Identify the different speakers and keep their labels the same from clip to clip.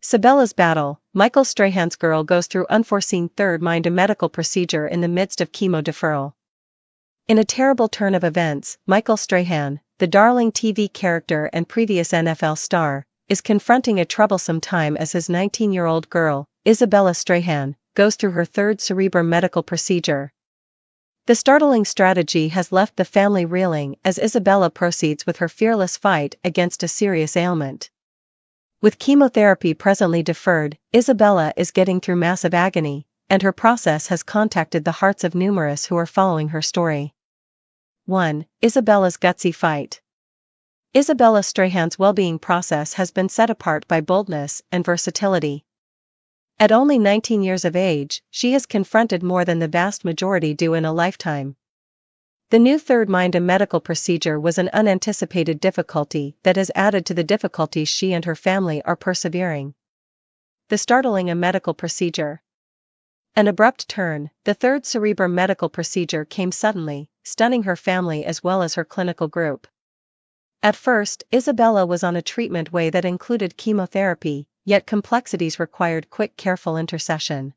Speaker 1: Isabellas battle. Michael Strahan's girl goes through unforeseen third mind medical procedure in the midst of chemo deferral. In a terrible turn of events, Michael Strahan, the darling TV character and previous NFL star, is confronting a troublesome time as his 19-year-old girl, Isabellas Strahan, goes through her third cerebral medical procedure. The startling strategy has left the family reeling as Isabella proceeds with her fearless fight against a serious ailment. With chemotherapy presently deferred, Isabella is getting through massive agony, and her process has contacted the hearts of numerous who are following her story. 1. Isabella's gutsy fight. Isabella Strahan's well-being process has been set apart by boldness and versatility. At only 19 years of age, she has confronted more than the vast majority do in a lifetime. The new third mind medical procedure was an unanticipated difficulty that has added to the difficulties she and her family are persevering. The startling medical procedure. An abrupt turn, the third cerebral medical procedure came suddenly, stunning her family as well as her clinical group. At first, Isabella was on a treatment way that included chemotherapy, yet complexities required quick, careful intercession.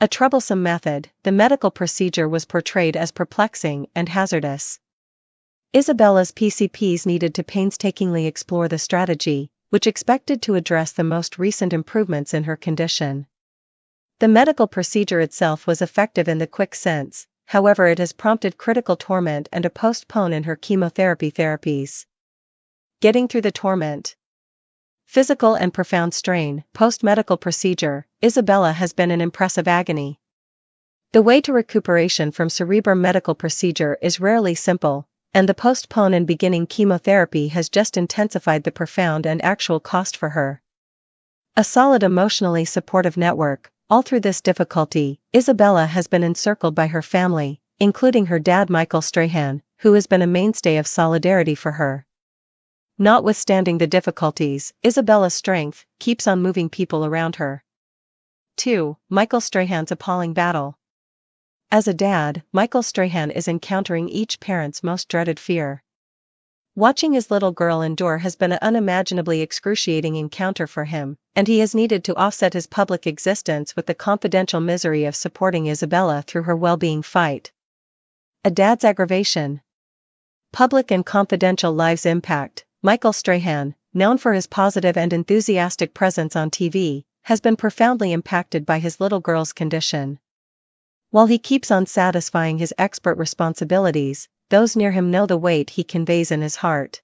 Speaker 1: A troublesome method, the medical procedure was portrayed as perplexing and hazardous. Isabella's PCPs needed to painstakingly explore the strategy, which expected to address the most recent improvements in her condition. The medical procedure itself was effective in the quick sense, however it has prompted critical torment and a postpone in her chemotherapy therapies. Getting through the torment. Physical and profound strain. Post-medical procedure, Isabella has been in impressive agony. The way to recuperation from cerebral medical procedure is rarely simple, and the postpone in beginning chemotherapy has just intensified the profound and actual cost for her. A solid emotionally supportive network. All through this difficulty, Isabella has been encircled by her family, including her dad Michael Strahan, who has been a mainstay of solidarity for her. Notwithstanding the difficulties, Isabella's strength keeps on moving people around her. 2. Michael Strahan's appalling battle. As a dad, Michael Strahan is encountering each parent's most dreaded fear. Watching his little girl endure has been an unimaginably excruciating encounter for him, and he has needed to offset his public existence with the confidential misery of supporting Isabella through her well-being fight. A dad's aggravation. Public and confidential lives impact. Michael Strahan, known for his positive and enthusiastic presence on TV, has been profoundly impacted by his little girl's condition. While he keeps on satisfying his expert responsibilities, those near him know the weight he conveys in his heart.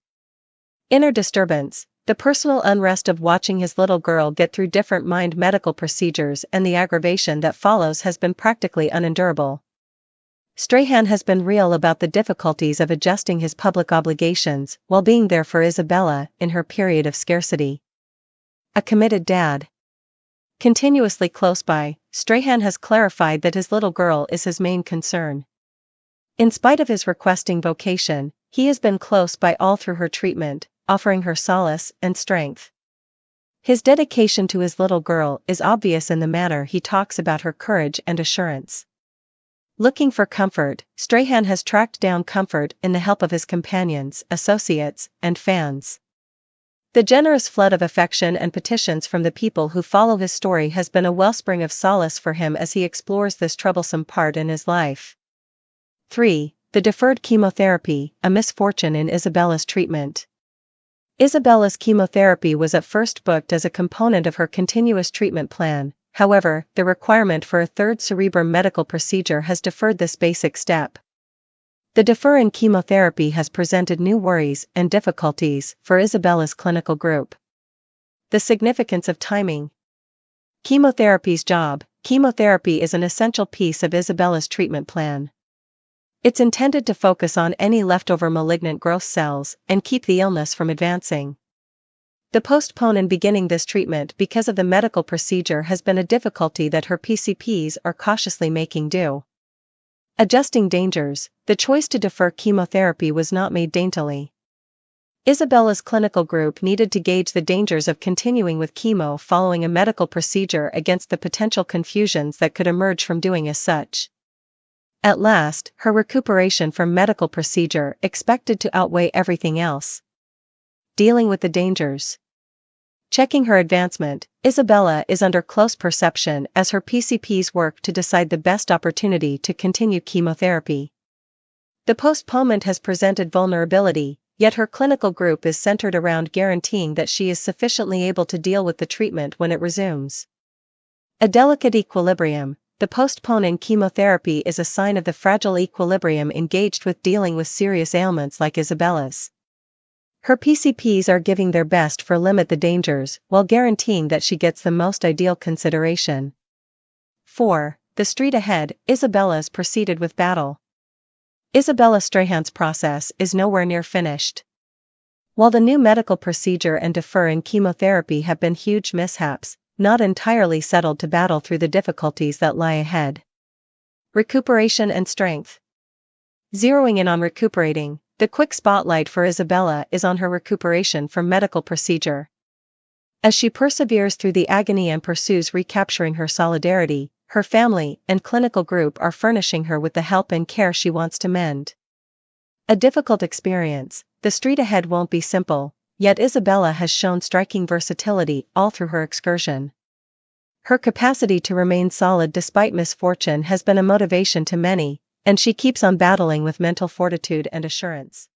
Speaker 1: Inner disturbance. The personal unrest of watching his little girl get through different mind medical procedures and the aggravation that follows has been practically unendurable. Strahan has been real about the difficulties of adjusting his public obligations while being there for Isabella in her period of scarcity. A committed dad. Continuously close by, Strahan has clarified that his little girl is his main concern. In spite of his requesting vocation, he has been close by all through her treatment, offering her solace and strength. His dedication to his little girl is obvious in the manner he talks about her courage and assurance. Looking for comfort, Strahan has tracked down comfort in the help of his companions, associates, and fans. The generous flood of affection and petitions from the people who follow his story has been a wellspring of solace for him as he explores this troublesome part in his life. 3. The deferred chemotherapy, a misfortune in Isabella's treatment. Isabella's chemotherapy was at first booked as a component of her continuous treatment plan. However, the requirement for a third cerebral medical procedure has deferred this basic step. The defer in chemotherapy has presented new worries and difficulties for Isabella's clinical group. The significance of timing. Chemotherapy's job. Chemotherapy is an essential piece of Isabella's treatment plan. It's intended to focus on any leftover malignant growth cells and keep the illness from advancing. The postpone in beginning this treatment because of the medical procedure has been a difficulty that her PCPs are cautiously making do. Adjusting dangers. The choice to defer chemotherapy was not made daintily. Isabella's clinical group needed to gauge the dangers of continuing with chemo following a medical procedure against the potential confusions that could emerge from doing as such. At last, her recuperation from medical procedure expected to outweigh everything else. Dealing with the dangers. Checking her advancement. Isabella is under close perception as her PCPs work to decide the best opportunity to continue chemotherapy. The postponement has presented vulnerability, yet her clinical group is centered around guaranteeing that she is sufficiently able to deal with the treatment when it resumes. A delicate equilibrium. The postponing chemotherapy is a sign of the fragile equilibrium engaged with dealing with serious ailments like Isabellas. Her PCPs are giving their best for limit the dangers, while guaranteeing that she gets the most ideal consideration. 4. The street ahead. Isabellas proceeded with battle. Isabella Strahan's process is nowhere near finished. While the new medical procedure and deferring chemotherapy have been huge mishaps, not entirely settled to battle through the difficulties that lie ahead. Recuperation and strength. Zeroing in on recuperating, the quick spotlight for Isabella is on her recuperation from medical procedure. As she perseveres through the agony and pursues recapturing her solidarity, her family and clinical group are furnishing her with the help and care she wants to mend. A difficult experience. The street ahead won't be simple, yet Isabella has shown striking versatility all through her excursion. Her capacity to remain solid despite misfortune has been a motivation to many, and she keeps on battling with mental fortitude and assurance.